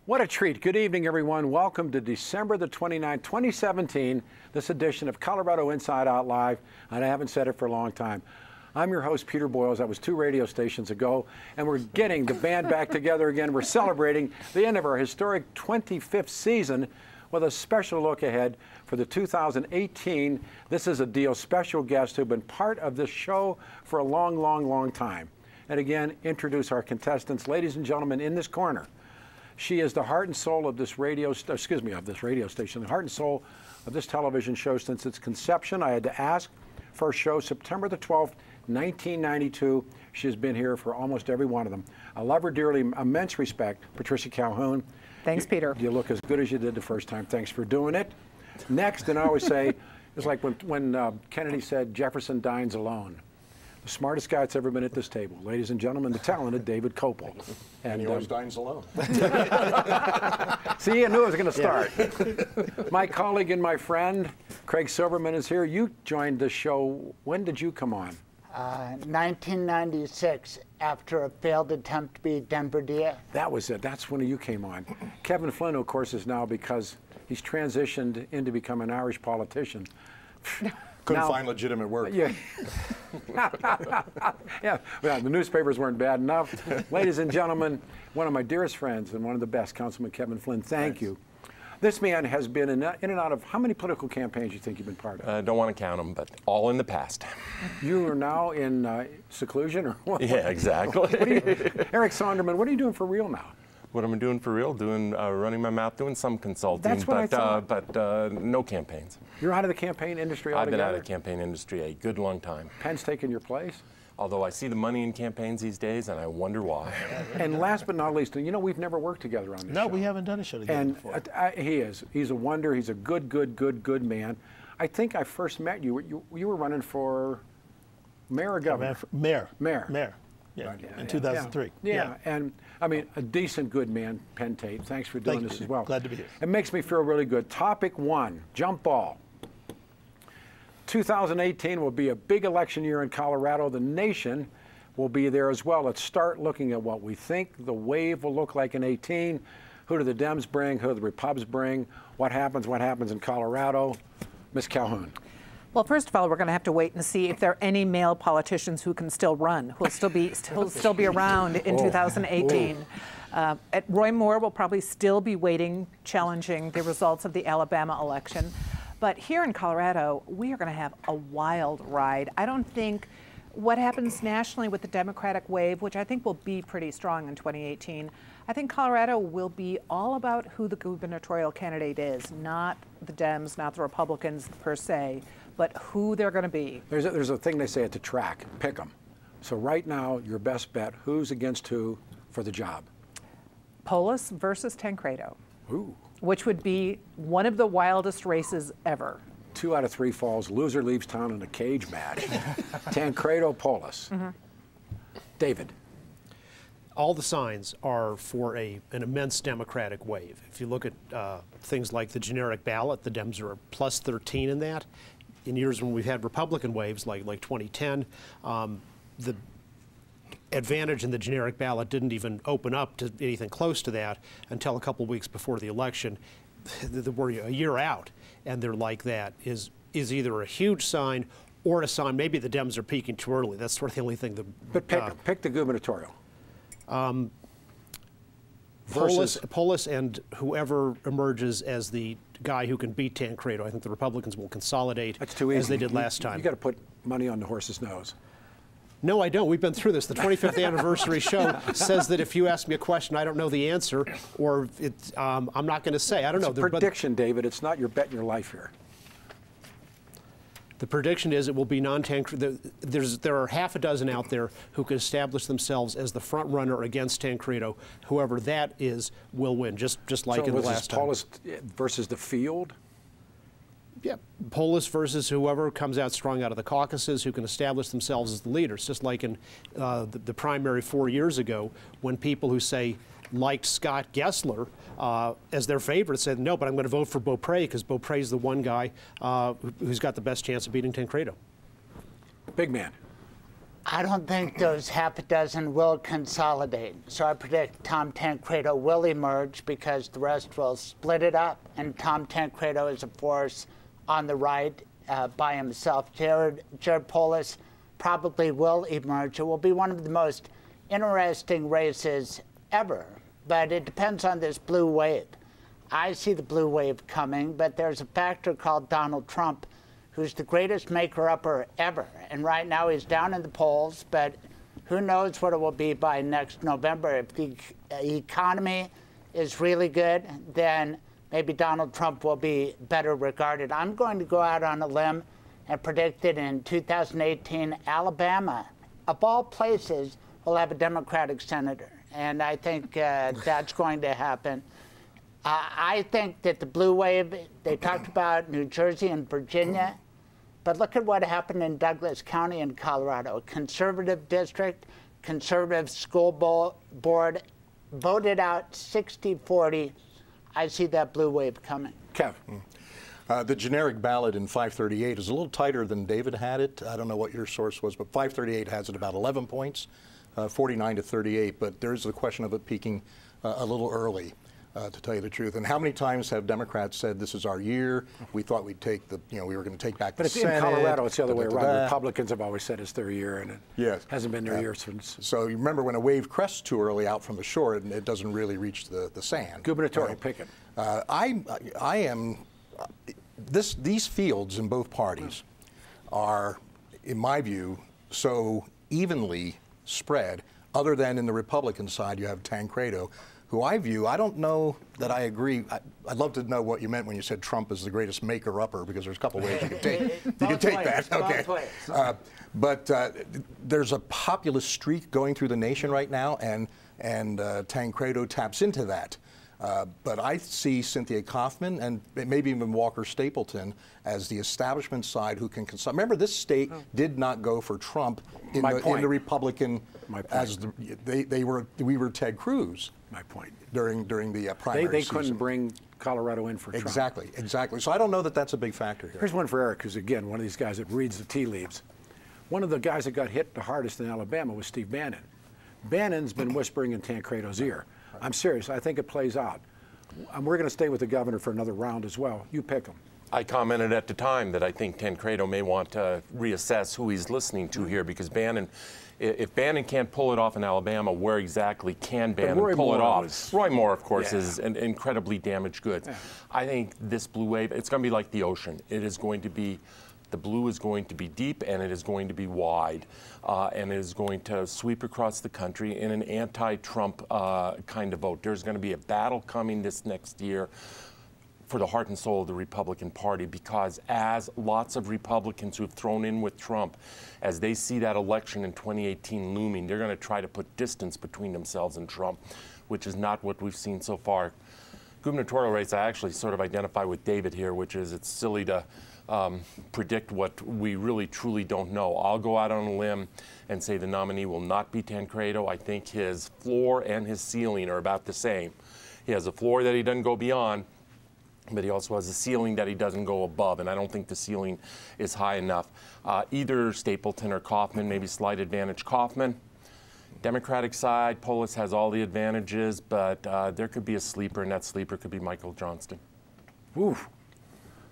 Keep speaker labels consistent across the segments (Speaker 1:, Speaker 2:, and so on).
Speaker 1: What a treat. Good evening, everyone. Welcome to December the 29th, 2017, this edition of Colorado Inside Out Live, and I haven't said it for a long time. I'm your host, Peter Boyles. That was 2 radio stations ago, and we're getting the band back together again. We're celebrating the end of our historic 25th season with a special look ahead for the 2018 This Is a Deal special guests who've been part of this show for a long, long, long time. And again, introduce our contestants. Ladies and gentlemen, in this corner, she is the heart and soul of this radio station, the heart and soul of this television show since its conception. I had to ask for a show September the 12th, 1992. She has been here for almost every one of them. I love her dearly, immense respect, Patricia Calhoun.
Speaker 2: Thanks, Peter.
Speaker 1: You look as good as you did the first time. Thanks for doing it. Next, and I always say, it's like when Kennedy said, Jefferson dines alone. The smartest guy that's ever been at this table. Ladies and gentlemen, the talented David Kopel.
Speaker 3: And he always dines alone.
Speaker 1: See, I knew I was going to start. My colleague and my friend, Craig Silverman, is here. You joined the show. When did you come on?
Speaker 4: 1996, after a failed attempt to be Denver DA.
Speaker 1: That was it. That's when you came on. Kevin Flynn, of course, is now, because he's transitioned into becoming an Irish politician.
Speaker 3: Couldn't find legitimate work.
Speaker 1: Yeah. Yeah, well, the newspapers weren't bad enough. Ladies and gentlemen, one of my dearest friends and one of the best, Councilman Kevin Flynn, thank you. This man has been in and out of, how many political campaigns do you think you've been part of?
Speaker 5: I don't want to count them, but all in the past.
Speaker 1: You are now in seclusion, or what?
Speaker 5: Yeah, exactly.
Speaker 1: Eric Sondermann, what are you doing for real now?
Speaker 5: What am I doing for real? Doing running my mouth, doing some consulting,
Speaker 1: That's what I thought.
Speaker 5: but no campaigns.
Speaker 1: You're out of the campaign industry altogether?
Speaker 5: I've been out of the campaign industry a good long time.
Speaker 1: Penn's taken your place?
Speaker 5: Although I see the money in campaigns these days, and I wonder why.
Speaker 1: And last but not least, you know, we've never worked together on this show.
Speaker 6: No, we haven't done a show together before.
Speaker 1: He is. He's a wonder. He's a good man. I think I first met you. You were running for mayor or governor?
Speaker 6: Mayor. Yeah,
Speaker 1: Right.
Speaker 6: in 2003.
Speaker 1: Yeah, and I mean, a decent, good man, Penn Tate. Thanks for doing this as well.
Speaker 6: Glad to be here.
Speaker 1: It makes me feel really good. Topic 1, jump ball. 2018 will be a big election year in Colorado. The nation will be there as well. Let's start looking at what we think the wave will look like in 18. Who do the Dems bring? Who do the Repubs bring? What happens in Colorado? Ms. Calhoun.
Speaker 2: Well, first of all, we're going to have to wait and see if there are any male politicians who can still run, who'll still be around in 2018. Roy Moore will probably still be waiting, challenging the results of the Alabama election. But here in Colorado, we are going to have a wild ride. I don't think what happens nationally with the Democratic wave, which I think will be pretty strong in 2018, I think Colorado will be all about who the gubernatorial candidate is, not the Dems, not the Republicans per se, but who they're going to be.
Speaker 1: There's a thing they say at the track, pick them. So right now, your best bet, who's against who for the job?
Speaker 2: Polis versus Tancredo.
Speaker 1: Ooh.
Speaker 2: Which would be one of the wildest races ever.
Speaker 1: 2 out of 3 falls. Loser leaves town in a cage match. Tancredo, Polis. Mm-hmm. David.
Speaker 7: All the signs are for an immense Democratic wave. If you look at things like the generic ballot, the Dems are plus 13 in that. In years when we've had Republican waves, like 2010, the advantage in the generic ballot didn't even open up to anything close to that until a couple weeks before the election. We're a year out, and they're like that is either a huge sign or a sign maybe the Dems are peaking too early. That's sort of the only thing that.
Speaker 1: But pick the gubernatorial.
Speaker 7: Polis and whoever emerges as the guy who can beat Tancredo. I think the Republicans will consolidate.
Speaker 1: That's too easy.
Speaker 7: As they did last time.
Speaker 1: You got to put money on the horse's nose.
Speaker 7: No, I don't. We've been through this. The 25th anniversary show says that if you ask me a question, I don't know the answer, or I'm not going to say. I don't know.
Speaker 1: It's a prediction, David. It's not your bet in your life here.
Speaker 7: The prediction is it will be non-Tancredo. There are half a dozen out there who can establish themselves as the front runner against Tancredo. Whoever that is will win, just like in the last time.
Speaker 1: Paulus versus the field?
Speaker 7: Yeah, Polis versus whoever comes out strong out of the caucuses who can establish themselves as the leaders, just like in the primary 4 years ago when people who say liked Scott Gessler as their favorite said, no, but I'm going to vote for Beaupre because Beaupre is the one guy who's got the best chance of beating Tancredo.
Speaker 1: Big man.
Speaker 4: I don't think those half a dozen will consolidate. So I predict Tom Tancredo will emerge because the rest will split it up. And Tom Tancredo is a force on the right by himself. Jared Polis probably will emerge. It will be one of the most interesting races ever. But it depends on this blue wave. I see the blue wave coming, but there's a factor called Donald Trump, who's the greatest maker-upper ever. And right now he's down in the polls, but who knows what it will be by next November. If the economy is really good, then maybe Donald Trump will be better regarded. I'm going to go out on a limb and predict that in 2018, Alabama, of all places, will have a Democratic senator. And I think that's going to happen. I think that the blue wave, they talked about New Jersey and Virginia, but look at what happened in Douglas County in Colorado. A conservative district, conservative school board voted out 60-40. I see that blue wave coming.
Speaker 1: Kev.
Speaker 3: The generic ballot in 538 is a little tighter than David had it. I don't know what your source was, but 538 has it about 11 points, 49 to 38. But there's the question of it peaking a little early, to tell you the truth. And how many times have Democrats said this is our year? We thought we'd take the, we were going to take back the Senate.
Speaker 1: But in Colorado, it's the other way around. Republicans have always said it's their year, and it hasn't been their year since. So you remember when a wave crests too early out from the shore, and it doesn't really reach the sand. Gubernatorial Pickett.
Speaker 3: These fields in both parties are, in my view, so evenly spread, other than in the Republican side, you have Tancredo, who I don't know that I agree. I'd love to know what you meant when you said Trump is the greatest maker-upper, because there's a couple ways you can take, that. Okay. But there's a populist streak going through the nation right now, and Tancredo taps into that. But I see Cynthia Kaufman and maybe even Walker Stapleton as the establishment side who can consult. Remember, this state did not go for Trump in the Republican. We were Ted Cruz.
Speaker 1: My point.
Speaker 3: During the primary
Speaker 1: they
Speaker 3: season.
Speaker 1: couldn't bring Colorado in for Trump.
Speaker 3: Exactly. So I don't know that that's a big factor here.
Speaker 1: Here's one for Eric, who's again one of these guys that reads the tea leaves. One of the guys that got hit the hardest in Alabama was Steve Bannon. Bannon's been whispering in Tancredo's ear. I'm serious. I think it plays out. And we're going to stay with the governor for another round as well. You pick him.
Speaker 5: I commented at the time that I think Tancredo may want to reassess who he's listening to here, because Bannon, if Bannon can't pull it off in Alabama, where exactly can Bannon pull it off? Roy Moore, of course, is an incredibly damaged goods. Yeah. I think this blue wave, it's going to be like the ocean. It is going to be, the blue is going to be deep, and it is going to be wide, and it is going to sweep across the country in an anti-Trump kind of vote. There's going to be a battle coming this next year for the heart and soul of the Republican Party, because as lots of Republicans who have thrown in with Trump, as they see that election in 2018 looming, they're going to try to put distance between themselves and Trump, which is not what we've seen so far. Gubernatorial race, I actually sort of identify with David here, which is it's silly to predict what we really truly don't know. I'll go out on a limb and say the nominee will not be Tancredo. I think his floor and his ceiling are about the same. He has a floor that he doesn't go beyond, but he also has a ceiling that he doesn't go above, and I don't think the ceiling is high enough. Either Stapleton or Kaufman, maybe slight advantage Kaufman. Democratic side, Polis has all the advantages, but there could be a sleeper, and that sleeper could be Michael Johnston.
Speaker 1: Ooh.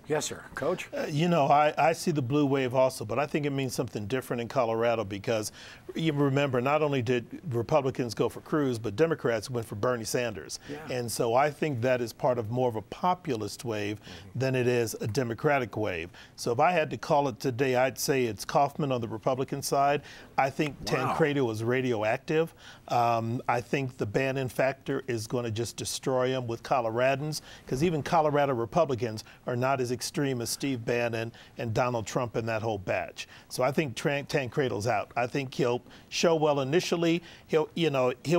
Speaker 1: Yes, sir. Coach?
Speaker 6: I see the blue wave also, but I think it means something different in Colorado, because you remember, not only did Republicans go for Cruz, but Democrats went for Bernie Sanders. Yeah. And so I think that is part of more of a populist wave than it is a Democratic wave. So if I had to call it today, I'd say it's Kaufman on the Republican side. I think Tancredo is radioactive. I think the Bannon factor is going to just destroy him with Coloradans, because even Colorado Republicans are not as extreme as Steve Bannon and Donald Trump and that whole batch. So I think Tancredo's out. I think he'll show well initially. He'll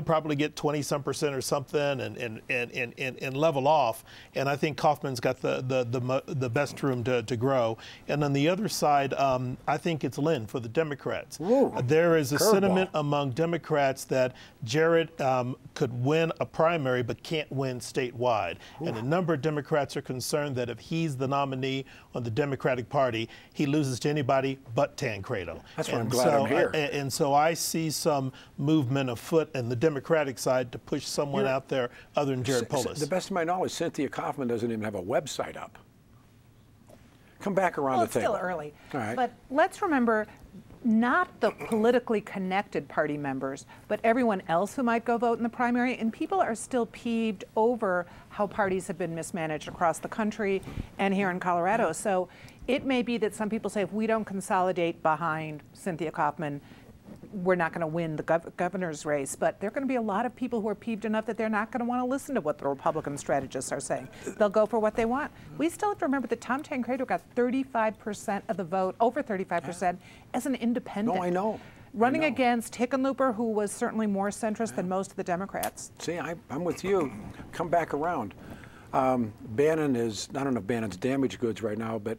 Speaker 6: probably get 20-some% or something and level off. And I think Kaufman's got the best room to grow. And on the other side, I think it's Lynn for the Democrats.
Speaker 1: Ooh,
Speaker 6: there is a sentiment
Speaker 1: ball.
Speaker 6: among Democrats that Jared could win a primary but can't win statewide. Ooh. And a number of Democrats are concerned that if he's the nominee on the Democratic Party, he loses to anybody but Tancredo.
Speaker 1: That's why I'm glad I'm here.
Speaker 6: And so I see some movement afoot in the Democratic side to push someone out there other than Jared Polis.
Speaker 1: The best of my knowledge, Cynthia Kaufman doesn't even have a website up. Come back around
Speaker 2: well,
Speaker 1: the table.
Speaker 2: It's still early.
Speaker 1: All right.
Speaker 2: But let's remember, not the politically connected party members, but everyone else who might go vote in the primary. And people are still peeved over how parties have been mismanaged across the country and here in Colorado. So it may be that some people say, if we don't consolidate behind Cynthia Kaufman, we're not going to win the governor's race. But there are going to be a lot of people who are peeved enough that they're not going to want to listen to what the Republican strategists are saying. They'll go for what they want. We still have to remember that Tom Tancredo got 35% of the vote, over 35%, as an independent.
Speaker 1: No, I know.
Speaker 2: Running against Hickenlooper, who was certainly more centrist than most of the Democrats.
Speaker 1: See, I'm with you. Come back around. Bannon is, I don't know if Bannon's damaged goods right now, but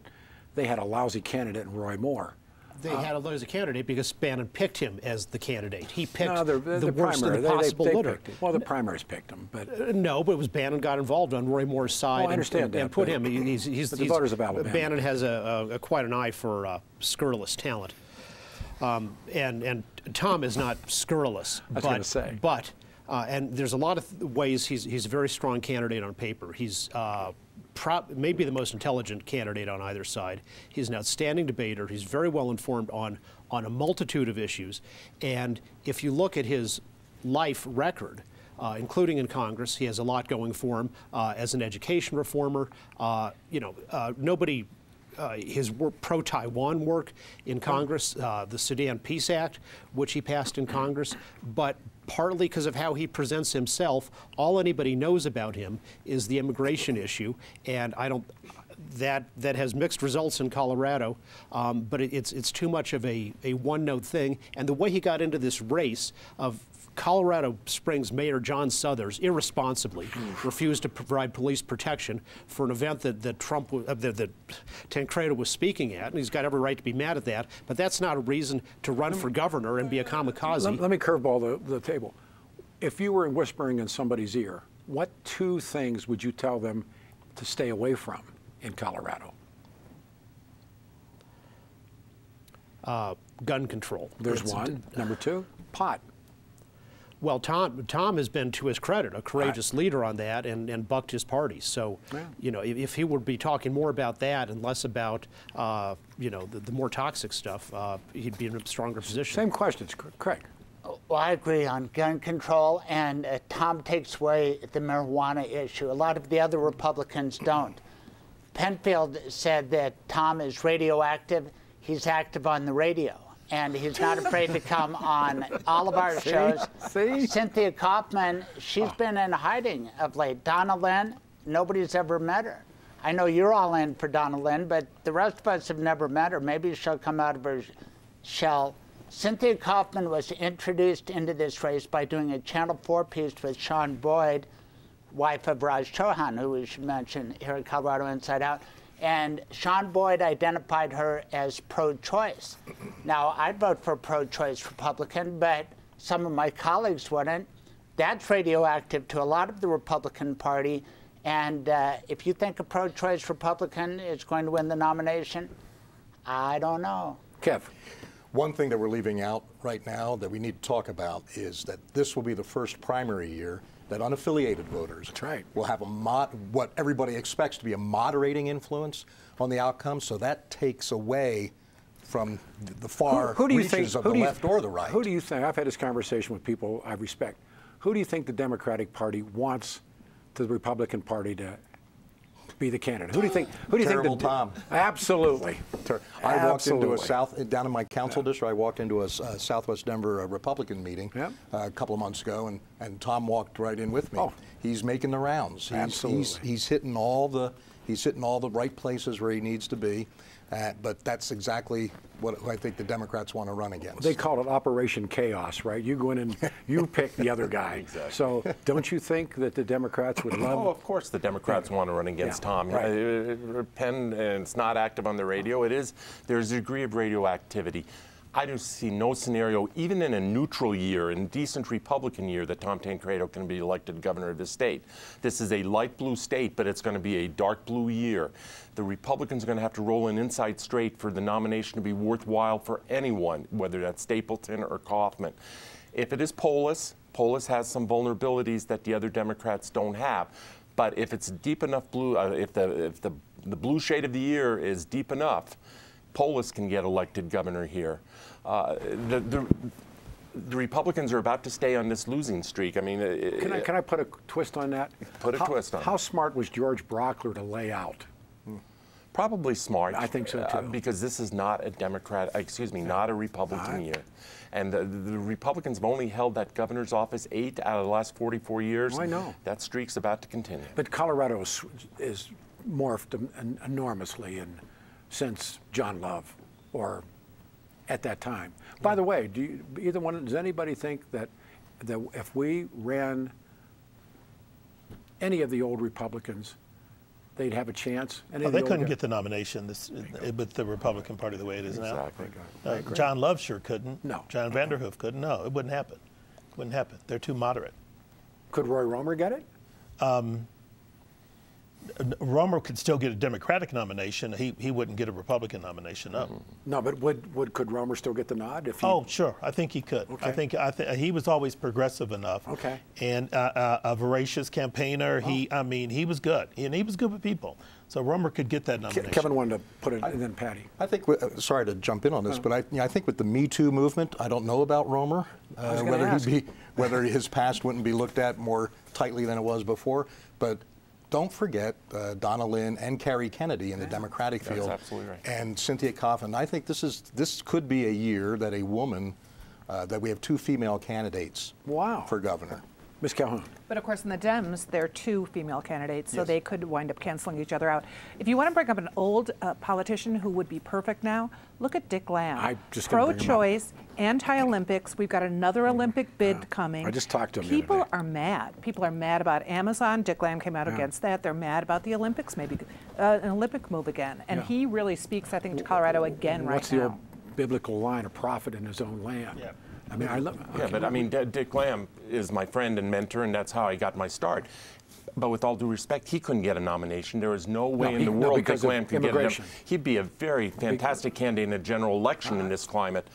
Speaker 1: they had a lousy candidate in Roy Moore.
Speaker 7: They had a lousy candidate because Bannon picked him as the candidate. He picked
Speaker 1: the
Speaker 7: worst
Speaker 1: primary.
Speaker 7: of the possible litter.
Speaker 1: Well, the primaries picked him, but
Speaker 7: no, but it was Bannon got involved on Roy Moore's side.
Speaker 1: I understand
Speaker 7: and put him. He's
Speaker 1: the voters of Alabama.
Speaker 7: Bannon has quite an eye for scurrilous talent, and Tom is not scurrilous.
Speaker 1: I was going to say,
Speaker 7: but and there's a lot of ways he's a very strong candidate on paper. He's maybe the most intelligent candidate on either side. He's an outstanding debater. He's very well informed on a multitude of issues. And if you look at his life record, including in Congress, he has a lot going for him as an education reformer. Nobody. His pro-Taiwan work in Congress, the Sudan Peace Act, which he passed in Congress, but partly because of how he presents himself, all anybody knows about him is the immigration issue, and that has mixed results in Colorado, but it's too much of a one-note thing. And the way he got into this race of Colorado Springs Mayor John Suthers irresponsibly refused to provide police protection for an event that that Tancredo was speaking at, and he's got every right to be mad at that. But that's not a reason to run for governor and be a kamikaze.
Speaker 1: Let me curveball the table. If you were whispering in somebody's ear, what two things would you tell them to stay away from in Colorado?
Speaker 7: Gun control.
Speaker 1: There's one. Number two, pot.
Speaker 7: Well, Tom has been, to his credit, a courageous leader on that and bucked his party. So, if he would be talking more about that and less about, the more toxic stuff, he'd be in a stronger position.
Speaker 1: Same questions, Craig.
Speaker 4: Well, I agree on gun control, and Tom takes away the marijuana issue. A lot of the other Republicans don't. Penfield said that Tom is radioactive. He's active on the radio. And he's not afraid to come on all of our shows.
Speaker 1: See?
Speaker 4: Cynthia Kaufman, she's been in hiding of late. Donna Lynn, nobody's ever met her. I know you're all in for Donna Lynn, but the rest of us have never met her. Maybe she'll come out of her shell. Cynthia Kaufman was introduced into this race by doing a Channel 4 piece with Sean Boyd, wife of Raj Chauhan, who we should mention here at Colorado Inside Out. And Sean Boyd identified her as pro-choice. Now, I'd vote for a pro-choice Republican, but some of my colleagues wouldn't. That's radioactive to a lot of the Republican Party. And if you think a pro-choice Republican is going to win the nomination, I don't know.
Speaker 1: Kev.
Speaker 3: One thing that we're leaving out right now that we need to talk about is that this will be the first primary year that unaffiliated voters will have what everybody expects to be a moderating influence on the outcome. So that takes away from the far reaches of the left or the right.
Speaker 1: Who do you think? I've had this conversation with people I respect. Who do you think the Democratic Party wants the Republican Party to be the candidate? Who do you think?
Speaker 3: Terrible Tom.
Speaker 1: Absolutely.
Speaker 3: I walked into down in my council district. I walked into a Southwest Denver Republican meeting a couple of months ago, and Tom walked right in with me.
Speaker 1: Oh.
Speaker 3: He's making the rounds.
Speaker 1: Absolutely.
Speaker 3: He's hitting all the He's hitting all the right places where he needs to be. But that's exactly what I think the Democrats want to run against.
Speaker 1: They call it Operation Chaos, right? You go in and you pick the other guy.
Speaker 5: Exactly.
Speaker 1: So don't you think that the Democrats would love?
Speaker 5: Oh, of course the Democrats want to run against Tom.
Speaker 1: Right.
Speaker 5: Penn, and it's not active on the radio. It is. There's a degree of radioactivity. I don't see no scenario, even in a neutral year, in a decent Republican year, that Tom Tancredo can be elected governor of this state. This is a light blue state, but it's going to be a dark blue year. The Republicans are going to have to roll in inside straight for the nomination to be worthwhile for anyone, whether that's Stapleton or Kaufman. If it is Polis has some vulnerabilities that the other Democrats don't have. But if it's deep enough blue, if the blue shade of the year is deep enough, Polis can get elected governor here. The Republicans are about to stay on this losing streak. I mean,
Speaker 1: can I put a twist on that?
Speaker 5: Put a twist on it.
Speaker 1: How smart was George Brockler to lay out?
Speaker 5: Probably smart.
Speaker 1: I think so too.
Speaker 5: Because this is not a not a Republican year. And the Republicans have only held that governor's office 8 out of the last 44 years.
Speaker 1: Oh, I know.
Speaker 5: That streak's about to continue.
Speaker 1: But Colorado is morphed enormously since John Love, or at that time. By the way, does anybody think that if we ran any of the old Republicans, they'd have a chance?
Speaker 6: They couldn't get the nomination with the Republican Party the way it is now.
Speaker 5: Exactly.
Speaker 6: John Love sure couldn't.
Speaker 1: No.
Speaker 6: John Vanderhoof couldn't. No, it wouldn't happen. Wouldn't happen. They're too moderate.
Speaker 1: Could Roy Romer get it?
Speaker 6: Romer could still get a Democratic nomination. He wouldn't get a Republican nomination. No.
Speaker 1: No, but could Romer still get the nod if he?
Speaker 6: Oh, sure. I think he could.
Speaker 1: Okay.
Speaker 6: I think he was always progressive enough.
Speaker 1: Okay.
Speaker 6: And a voracious campaigner.
Speaker 1: Oh.
Speaker 6: He was good, and he was good with people. So Romer could get that nomination.
Speaker 1: Kevin wanted to put it, and then Patty.
Speaker 3: I think, sorry to jump in on this, but I think with the Me Too movement, I don't know about Romer, whether his past wouldn't be looked at more tightly than it was before. But don't forget Donna Lynn and Carrie Kennedy in the Democratic field.
Speaker 5: That's absolutely right.
Speaker 3: And Cynthia Coffin. I think this could be a year that a woman, that we have 2 female candidates for governor.
Speaker 1: Ms. Calhoun.
Speaker 2: But of course, in the Dems, there are 2 female candidates, so
Speaker 3: Yes.
Speaker 2: they could wind up canceling each other out. If you want to bring up an old politician who would be perfect now, look at Dick Lamb. Pro-choice, anti-Olympics. We've got another Olympic bid coming.
Speaker 1: I just talked to him the
Speaker 2: People
Speaker 1: other day.
Speaker 2: are mad. People are mad about Amazon. Dick Lamb came out against that. They're mad about the Olympics, maybe an Olympic move again. And he really speaks, I think, to Colorado again right now.
Speaker 1: What's the old biblical line? A prophet in his own land.
Speaker 6: Yeah.
Speaker 1: I mean,
Speaker 5: But I mean, Dick Lamb is my friend and mentor, and that's how I got my start. But with all due respect, he couldn't get a nomination. There is no way in the world Dick Lamb could get it. He'd be a very fantastic candidate in a general election in this climate,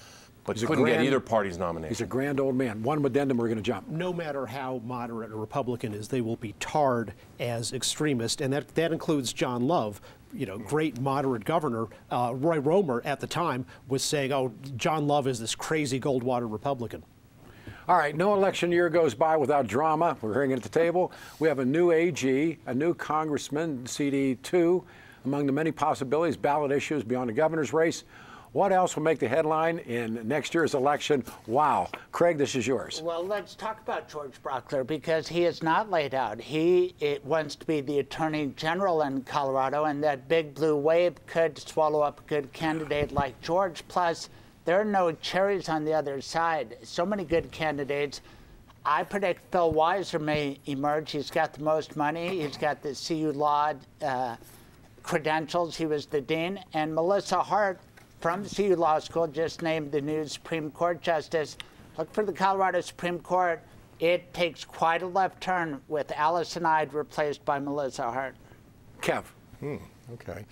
Speaker 5: but couldn't get either party's nomination.
Speaker 1: He's a grand old man. One addendum, we're going to jump.
Speaker 7: No matter how moderate a Republican is, they will be tarred as extremist, and that includes John Love. You know, great moderate governor. Roy Romer at the time was saying, "Oh, John Love is this crazy Goldwater Republican."
Speaker 1: All right, no election year goes by without drama. We're hearing it at the table. We have a new AG, a new congressman, CD2, among the many possibilities, ballot issues beyond the governor's race. What else will make the headline in next year's election? Wow. Craig, this is yours.
Speaker 4: Well, let's talk about George Brockler, because he is not laid out. He wants to be the Attorney General in Colorado, and that big blue wave could swallow up a good candidate like George. Plus, there are no cherries on the other side. So many good candidates. I predict Phil Weiser may emerge. He's got the most money. He's got the CU Law credentials. He was the dean. And Melissa Hart from the CU Law School just named the new Supreme Court justice. Look for the Colorado Supreme Court. It takes quite a left turn with Allison Ide replaced by Melissa Hart.
Speaker 1: Kev.
Speaker 3: Okay.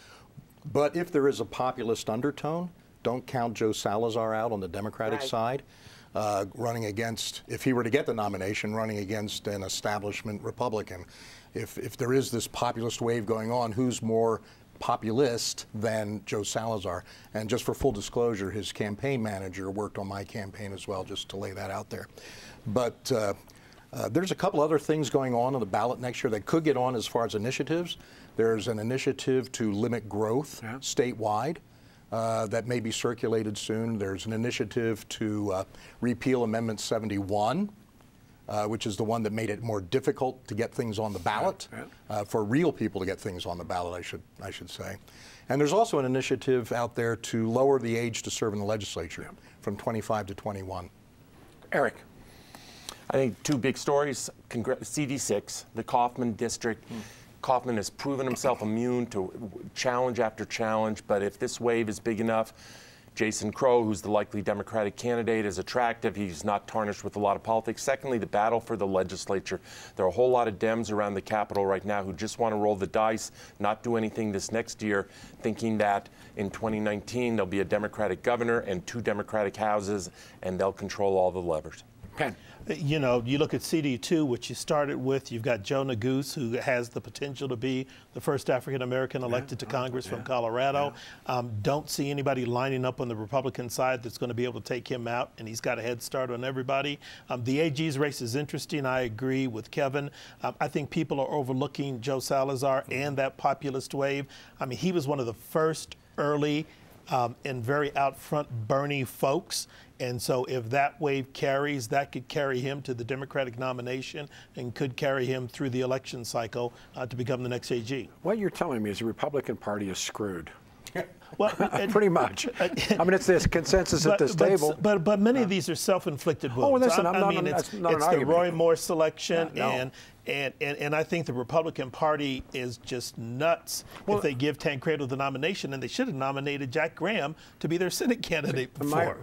Speaker 3: But if there is a populist undertone, don't count Joe Salazar out on the Democratic side. Running against, if he were to get the nomination, running against an establishment Republican. If there is this populist wave going on, who's more populist than Joe Salazar? And just for full disclosure, his campaign manager worked on my campaign as well, just to lay that out there. But there's a couple other things going on the ballot next year that could get on as far as initiatives. There's an initiative to limit growth statewide. That may be circulated soon. There's an initiative to repeal Amendment 71, which is the one that made it more difficult to get things on the ballot, for real people to get things on the ballot, I should say. And there's also an initiative out there to lower the age to serve in the legislature from 25 to 21.
Speaker 1: Eric.
Speaker 5: I think two big stories. CD6, the Kaufman district. Kaufman has proven himself immune to challenge after challenge, but if this wave is big enough, Jason Crow, who's the likely Democratic candidate, is attractive. He's not tarnished with a lot of politics. Secondly, the battle for the legislature. There are a whole lot of Dems around the Capitol right now who just want to roll the dice, not do anything this next year, thinking that in 2019 there'll be a Democratic governor and 2 Democratic houses, and they'll control all the levers.
Speaker 1: Ken.
Speaker 6: You know, you look at CD2, which you started with. You've got Joe Neguse, who has the potential to be the first African-American elected to Congress from Colorado. Don't see anybody lining up on the Republican side that's going to be able to take him out, and he's got a head start on everybody. The AG's race is interesting. I agree with Kevin. I think people are overlooking Joe Salazar and that populist wave. I mean, he was one of the first early and very out front Bernie folks. And so if that wave carries, that could carry him to the Democratic nomination and could carry him through the election cycle to become the next AG.
Speaker 1: What you're telling me is the Republican Party is screwed.
Speaker 6: Well,
Speaker 1: pretty much. I mean, it's this consensus at this table.
Speaker 6: But many of these are self-inflicted wounds.
Speaker 1: Oh, listen,
Speaker 6: it's the Roy Moore selection, and I think the Republican Party is just nuts if they give Tancredo the nomination, and they should have nominated Jack Graham to be their Senate candidate before.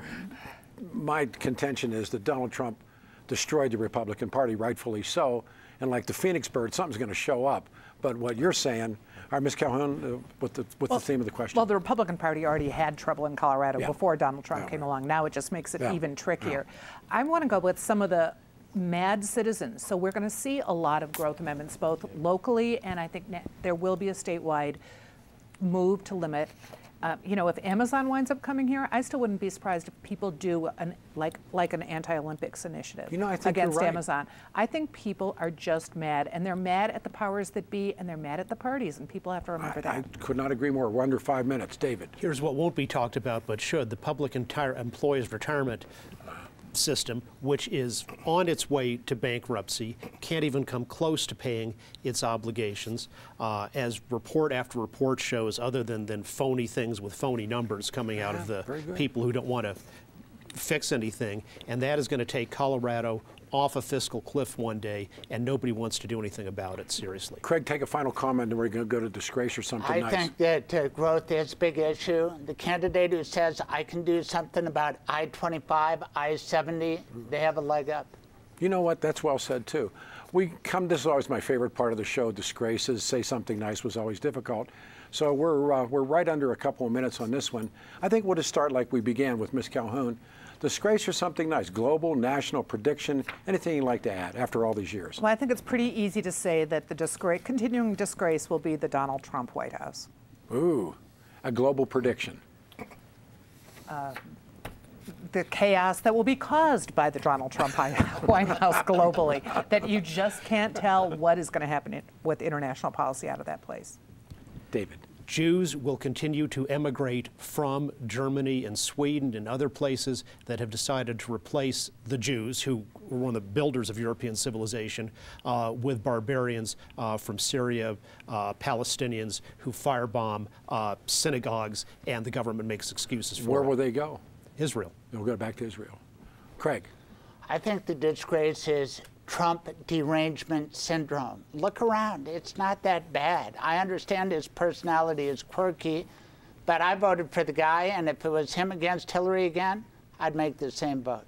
Speaker 1: My contention is that Donald Trump destroyed the Republican Party, rightfully so, and like the Phoenix bird, something's going to show up. But what you're saying, all right, Ms. Calhoun, what's the theme of the question?
Speaker 2: Well, the Republican Party already had trouble in Colorado before Donald Trump came along. Now it just makes it even trickier. I want to go with some of the mad citizens. So we're going to see a lot of growth amendments, both locally, and I think there will be a statewide move to limit. You know, if Amazon winds up coming here, I still wouldn't be surprised if people do like an anti-Olympics initiative against Amazon. I think people are just mad, and they're mad at the powers that be, and they're mad at the parties, and people have to remember that.
Speaker 1: I could not agree more. We're under 5 minutes. David.
Speaker 7: Here's what won't be talked about, but should. The public employees retirement system, which is on its way to bankruptcy, can't even come close to paying its obligations, as report after report shows, other than phony things with phony numbers coming out of the people who don't want to fix anything. And that is going to take Colorado off a fiscal cliff one day, and nobody wants to do anything about it seriously.
Speaker 1: Craig, take a final comment, and we're going to go to disgrace or something nice.
Speaker 4: I think that growth is a big issue. The candidate who says, I can do something about I-25, I-70, they have a leg up.
Speaker 1: You know what? That's well said, too. This is always my favorite part of the show, disgraces. Say something nice was always difficult. So we're right under a couple of minutes on this one. I think we'll just start like we began with Ms. Calhoun. Disgrace or something nice, global, national, prediction, anything you'd like to add after all these years?
Speaker 2: Well, I think it's pretty easy to say that the continuing disgrace will be the Donald Trump White House.
Speaker 1: Ooh, a global prediction.
Speaker 2: The chaos that will be caused by the Donald Trump White House globally, that you just can't tell what is going to happen with international policy out of that place.
Speaker 1: David.
Speaker 7: Jews will continue to emigrate from Germany and Sweden and other places that have decided to replace the Jews, who were one of the builders of European civilization, with barbarians from Syria, Palestinians who firebomb synagogues, and the government makes excuses for it.
Speaker 1: Where will they go?
Speaker 7: Israel.
Speaker 1: They'll go back to Israel. Craig.
Speaker 4: I think the disgrace is Trump derangement syndrome. Look around. It's not that bad. I understand his personality is quirky, but I voted for the guy, and if it was him against Hillary again, I'd make the same vote.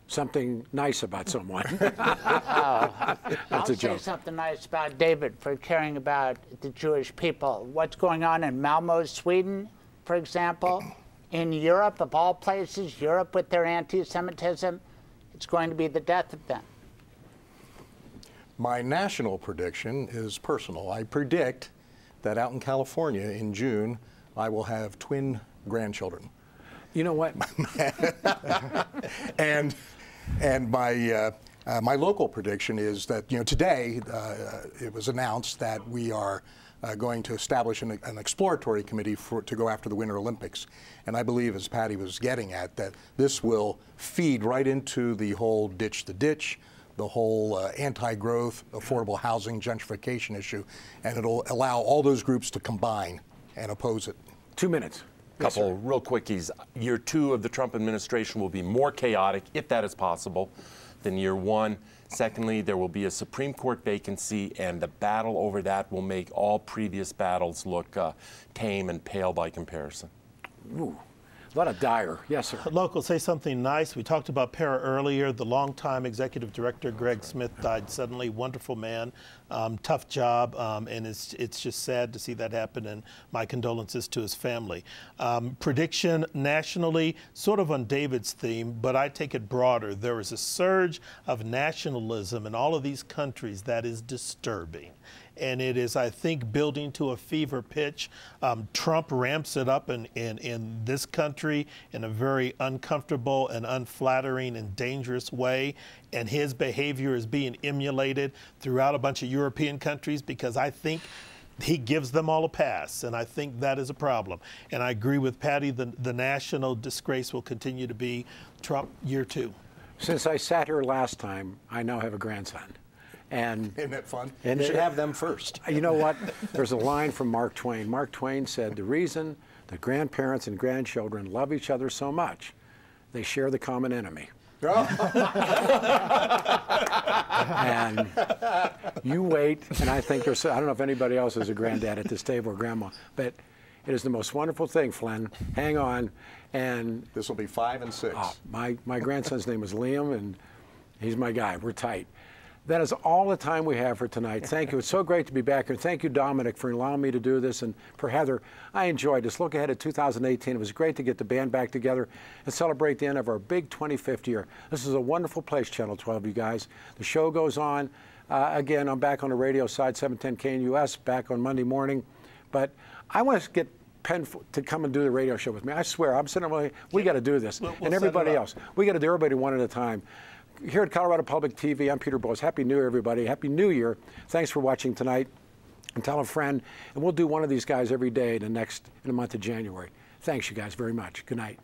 Speaker 1: Something nice about someone.
Speaker 4: I'll say something nice about David for caring about the Jewish people. What's going on in Malmö, Sweden, for example, in Europe, of all places, Europe with their anti-Semitism, it's going to be the death of them.
Speaker 3: My national prediction is personal. I predict that out in California in June, I will have twin grandchildren.
Speaker 1: You know what?
Speaker 3: and my local prediction is that, today it was announced that we are going to establish an exploratory committee to go after the Winter Olympics. And I believe, as Patty was getting at, that this will feed right into the whole ditch the ditch, the whole anti-growth, affordable housing, gentrification issue, and it'll allow all those groups to combine and oppose it.
Speaker 1: 2 minutes.
Speaker 5: Couple real quickies. Year 2 of the Trump administration will be more chaotic, if that is possible, than year 1. Secondly, there will be a Supreme Court vacancy, and the battle over that will make all previous battles look tame and pale by comparison.
Speaker 1: Ooh. A lot of dire. Yes, sir.
Speaker 6: Local, say something nice. We talked about Para earlier. The longtime executive director, Greg Smith, died suddenly. Wonderful man. Tough job. And it's just sad to see that happen. And my condolences to his family. Prediction nationally, sort of on David's theme, but I take it broader. There is a surge of nationalism in all of these countries that is disturbing. And it is, I think, building to a fever pitch. Trump ramps it up in this country in a very uncomfortable and unflattering and dangerous way. And his behavior is being emulated throughout a bunch of European countries because I think he gives them all a pass, and I think that is a problem. And I agree with Patty, the national disgrace will continue to be Trump year 2.
Speaker 1: Since I sat here last time, I now have a grandson. And
Speaker 3: isn't that fun?
Speaker 1: And
Speaker 3: you should have them first.
Speaker 1: You know what? There's a line from Mark Twain. Mark Twain said, the reason that grandparents and grandchildren love each other so much, they share the common enemy. And you wait, and I think there's, I don't know if anybody else is a granddad at this table or grandma, but it is the most wonderful thing, Flynn. Hang on. And
Speaker 3: this will be 5 and 6.
Speaker 1: My grandson's name is Liam, and he's my guy. We're tight. That is all the time we have for tonight. Thank you. It's so great to be back here. Thank you, Dominic, for allowing me to do this. And for Heather, I enjoyed this. Look ahead at 2018. It was great to get the band back together and celebrate the end of our big 25th year. This is a wonderful place, Channel 12, you guys. The show goes on. Again, I'm back on the radio side, 710 KNUS, back on Monday morning. But I want to get Penfield to come and do the radio show with me. I swear, I'm sitting there, we got to do this. And everybody else. We got to do everybody one at a time. Here at Colorado Public TV, I'm Peter Boyles. Happy New Year, everybody. Happy New Year. Thanks for watching tonight. And tell a friend. And we'll do one of these guys every day in the month of January. Thanks, you guys, very much. Good night.